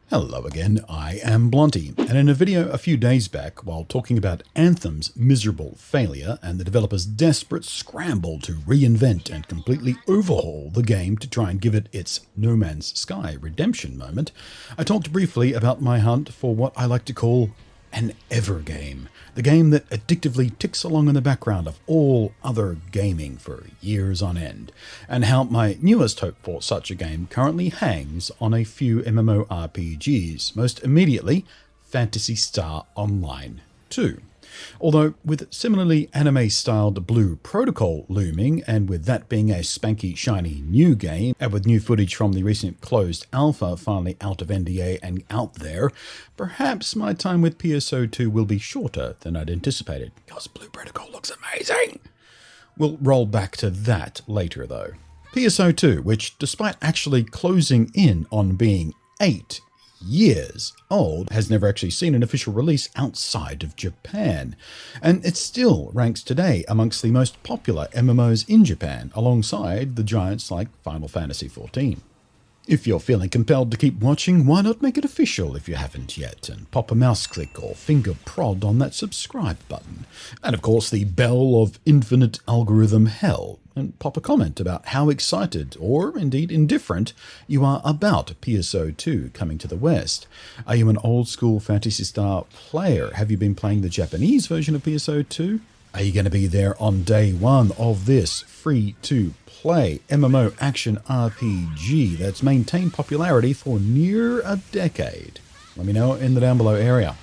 Hello again, I am Blunty, and in a video a few days back, while talking about Anthem's miserable failure and the developer's desperate scramble to reinvent and completely overhaul the game to try and give it its No Man's Sky redemption moment, I talked briefly about my hunt for what I like to call an ever game, the game that addictively ticks along in the background of all other gaming for years on end, and how my newest hope for such a game currently hangs on a few MMORPGs, most immediately Phantasy Star Online 2. Although with similarly anime-styled Blue Protocol looming, and with that being a spanky shiny new game, and with new footage from the recent closed alpha finally out of NDA and out there, perhaps my time with PSO2 will be shorter than I'd anticipated, because Blue Protocol looks amazing. We'll roll back to that later though. PSO2, which despite actually closing in on being 8 years old, has never actually seen an official release outside of Japan, and it still ranks today amongst the most popular MMOs in Japan, alongside the giants like Final Fantasy XIV. If you're feeling compelled to keep watching, why not make it official if you haven't yet, and pop a mouse click or finger prod on that subscribe button, and of course the bell of infinite algorithm hell, and pop a comment about how excited, or indeed indifferent, you are about PSO2 coming to the West. Are you an old school Phantasy Star player? Have you been playing the Japanese version of PSO2? Are you going to be there on day one of this free-to-play MMO action RPG that's maintained popularity for near a decade? Let me know in the down below area.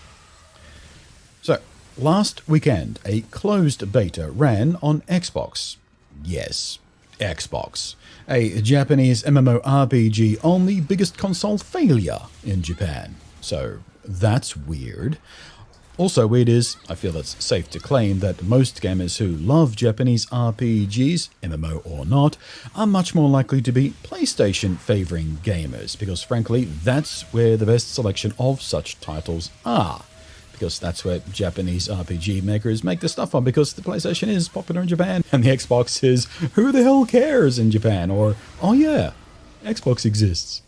So, last weekend, a closed beta ran on Xbox. Yes, Xbox. A Japanese MMORPG on the biggest console failure in Japan. So, that's weird. Also weird is, I feel it's safe to claim that most gamers who love Japanese RPGs, MMO or not, are much more likely to be PlayStation favouring gamers, because frankly, that's where the best selection of such titles are. Because that's where Japanese RPG makers make the stuff on, because the PlayStation is popular in Japan, and the Xbox is, who the hell cares in Japan, or, oh yeah, Xbox exists.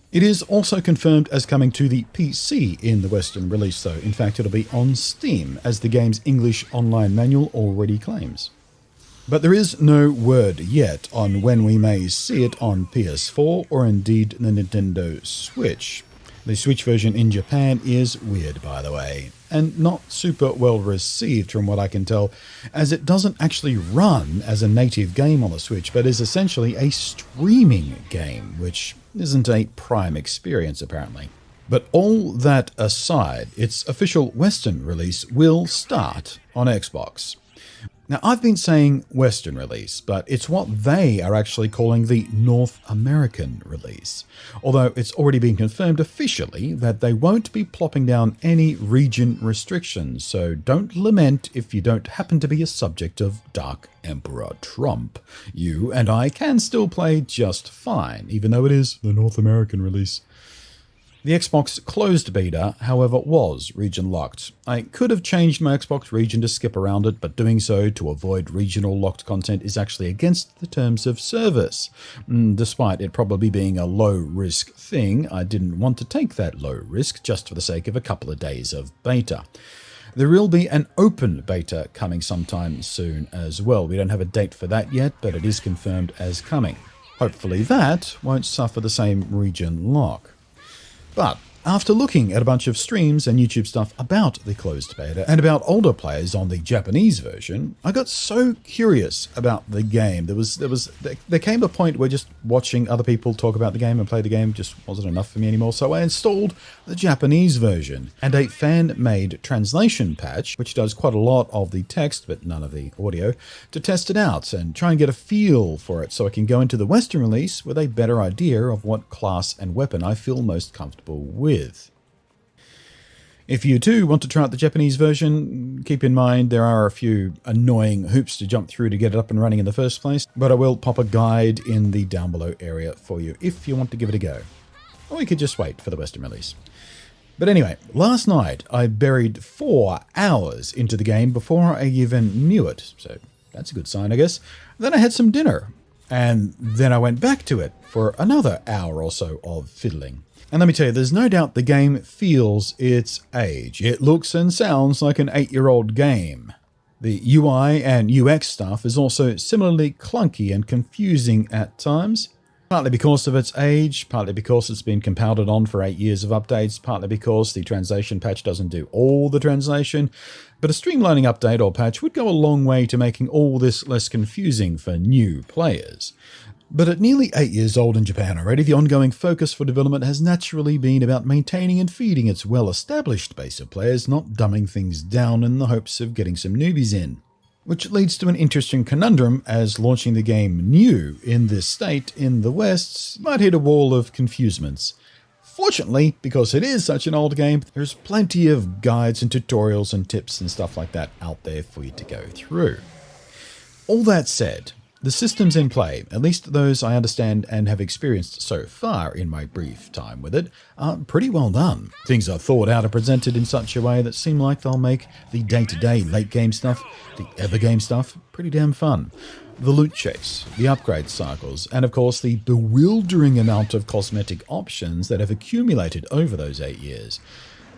It is also confirmed as coming to the PC in the Western release though. In fact, it'll be on Steam, as the game's English online manual already claims. But there is no word yet on when we may see it on PS4 or indeed the Nintendo Switch. The Switch version in Japan is weird, by the way, and not super well received from what I can tell, as it doesn't actually run as a native game on the Switch, but is essentially a streaming game, which isn't a prime experience apparently. But all that aside, its official Western release will start on Xbox. Now, I've been saying Western release, but it's what they are actually calling the North American release. Although it's already been confirmed officially that they won't be plopping down any region restrictions, so don't lament if you don't happen to be a subject of Dark Emperor Trump. You and I can still play just fine, even though it is the North American release. The Xbox closed beta, however, was region locked. I could have changed my Xbox region to skip around it, but doing so to avoid regional locked content is actually against the terms of service. Despite it probably being a low-risk thing, I didn't want to take that low risk just for the sake of a couple of days of beta. There will be an open beta coming sometime soon as well. We don't have a date for that yet, but it is confirmed as coming. Hopefully that won't suffer the same region lock. But after looking at a bunch of streams and YouTube stuff about the closed beta and about older players on the Japanese version, I got so curious about the game. There came a point where just watching other people talk about the game and play the game just wasn't enough for me anymore, so I installed the Japanese version and a fan-made translation patch, which does quite a lot of the text but none of the audio, to test it out and try and get a feel for it so I can go into the Western release with a better idea of what class and weapon I feel most comfortable with. If you too want to try out the Japanese version, keep in mind there are a few annoying hoops to jump through to get it up and running in the first place, but I will pop a guide in the down below area for you if you want to give it a go. Or you could just wait for the Western release. But anyway, last night I buried 4 hours into the game before I even knew it, so that's a good sign I guess. Then I had some dinner, and then I went back to it for another hour or so of fiddling. And let me tell you, there's no doubt the game feels its age. It looks and sounds like an 8-year-old game. The UI and UX stuff is also similarly clunky and confusing at times, partly because of its age, partly because it's been compounded on for 8 years of updates, partly because the translation patch doesn't do all the translation. But a streamlining update or patch would go a long way to making all this less confusing for new players. But at nearly 8 years old in Japan already, the ongoing focus for development has naturally been about maintaining and feeding its well-established base of players, not dumbing things down in the hopes of getting some newbies in. Which leads to an interesting conundrum, as launching the game new in this state in the West might hit a wall of confusements. Fortunately, because it is such an old game, there's plenty of guides and tutorials and tips and stuff like that out there for you to go through. All that said, the systems in play, at least those I understand and have experienced so far in my brief time with it, are pretty well done. Things are thought out and presented in such a way that seem like they'll make the day-to-day late game stuff, the ever game stuff, pretty damn fun. The loot chase, the upgrade cycles, and of course the bewildering amount of cosmetic options that have accumulated over those 8 years.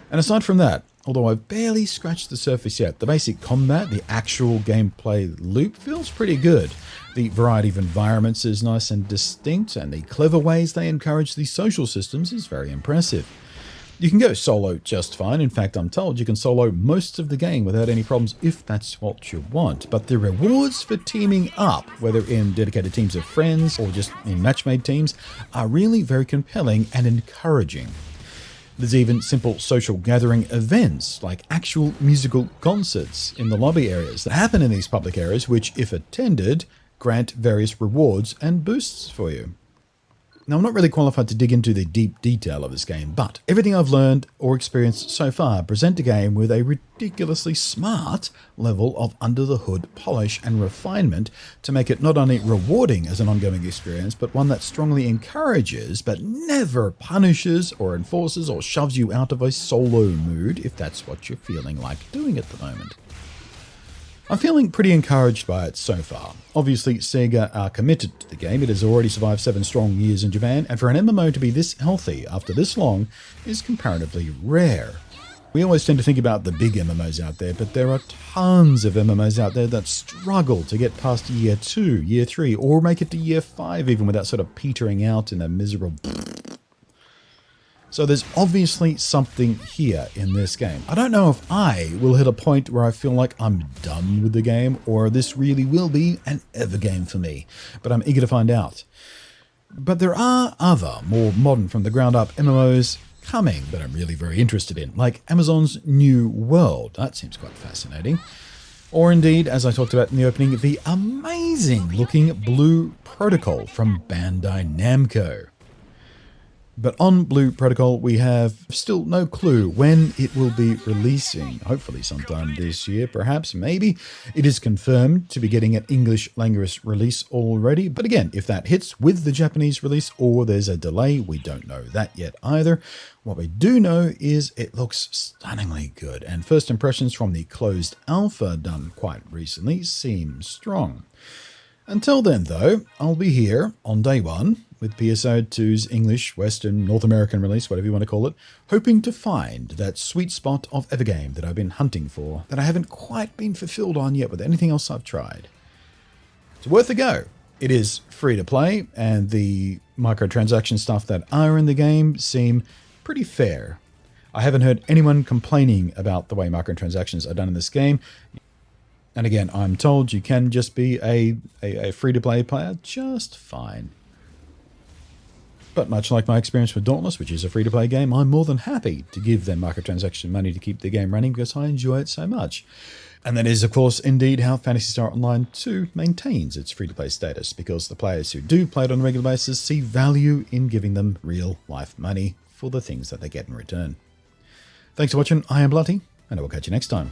And aside from that, although I've barely scratched the surface yet, the basic combat, the actual gameplay loop feels pretty good. The variety of environments is nice and distinct, and the clever ways they encourage the social systems is very impressive. You can go solo just fine. In fact, I'm told you can solo most of the game without any problems if that's what you want. But the rewards for teaming up, whether in dedicated teams of friends or just in match-made teams, are really very compelling and encouraging. There's even simple social gathering events, like actual musical concerts in the lobby areas that happen in these public areas, which, if attended, grant various rewards and boosts for you. Now, I'm not really qualified to dig into the deep detail of this game, but everything I've learned or experienced so far present a game with a ridiculously smart level of under-the-hood polish and refinement to make it not only rewarding as an ongoing experience, but one that strongly encourages but never punishes or enforces or shoves you out of a solo mood if that's what you're feeling like doing at the moment. I'm feeling pretty encouraged by it so far. Obviously, Sega are committed to the game. It has already survived 7 strong years in Japan, and for an MMO to be this healthy after this long is comparatively rare. We always tend to think about the big MMOs out there, but there are tons of MMOs out there that struggle to get past year 2, year 3, or make it to year 5 even without sort of petering out in a miserable... So there's obviously something here in this game. I don't know if I will hit a point where I feel like I'm done with the game, or this really will be an ever game for me, but I'm eager to find out. But there are other, more modern from the ground up MMOs coming that I'm really very interested in, like Amazon's New World. That seems quite fascinating. Or indeed, as I talked about in the opening, the amazing looking Blue Protocol from Bandai Namco. But on Blue Protocol, we have still no clue when it will be releasing. Hopefully sometime this year, perhaps, maybe. It is confirmed to be getting an English language release already. But again, if that hits with the Japanese release or there's a delay, we don't know that yet either. What we do know is it looks stunningly good. And first impressions from the closed alpha done quite recently seem strong. Until then, though, I'll be here on day 1 with PSO2's English, Western, North American release, whatever you want to call it, hoping to find that sweet spot of Evergame that I've been hunting for, that I haven't quite been fulfilled on yet with anything else I've tried. It's worth a go. It is free to play, and the microtransaction stuff that are in the game seem pretty fair. I haven't heard anyone complaining about the way microtransactions are done in this game. And again, I'm told you can just be a free-to-play player just fine. But much like my experience with Dauntless, which is a free-to-play game, I'm more than happy to give them microtransaction money to keep the game running because I enjoy it so much. And that is, of course, indeed how Phantasy Star Online 2 maintains its free-to-play status, because the players who do play it on a regular basis see value in giving them real-life money for the things that they get in return. Thanks for watching. I am Blunty, and I will catch you next time.